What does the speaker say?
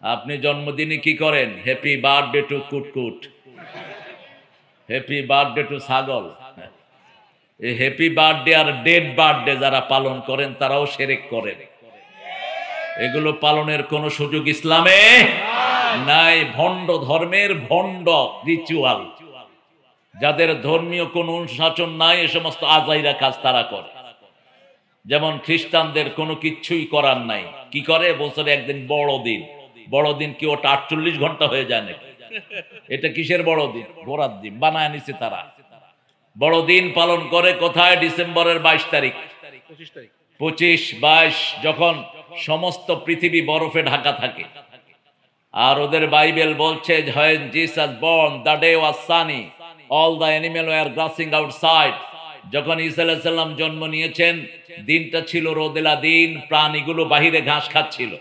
আপনি জন্মদিনে কি করেন? হ্যাপি বার্থডে টু কুটকুট, হ্যাপি বার্থডে টু ছাগল। এই হ্যাপি বার্থডে আর ডেড বার্থডে যারা পালন করেন তারাও শিরক করেন। এগুলো পালনের কোনো সুযোগ ইসলামে নাই। ভণ্ড ধর্মের ভণ্ড রিচুয়াল, যাদের ধর্মীয় কোন অনুশাসন নাই, এ সমস্ত আজাইরা কাজ তারা করে। যেমন খ্রিস্টানদের কোনো কিচ্ছুই করার নাই, কি করে? বছরে একদিন বড়দিন। বড়দিন কি ওটা 48 ঘন্টা হয়ে যায় নাকি? এটা কিসের বড়দিন? ঘোড়ার দিন বানায় নিছে তারা। বড়দিন পালন করে কোথায়? ডিসেম্বরের 22 তারিখ, 25, 22, যখন সমস্ত পৃথিবী বরফে ঢাকা থাকে। আর ওদের বাইবেল বলছে, when Jesus born, the day was sunny, all the animals were grazing outside. যখন ঈসা আলাইহিস সালাম জন্ম নিয়েছেন, দিনটা ছিল রোদেলা দিন, প্রাণীগুলো বাহিরে ঘাস খাচ্ছিল।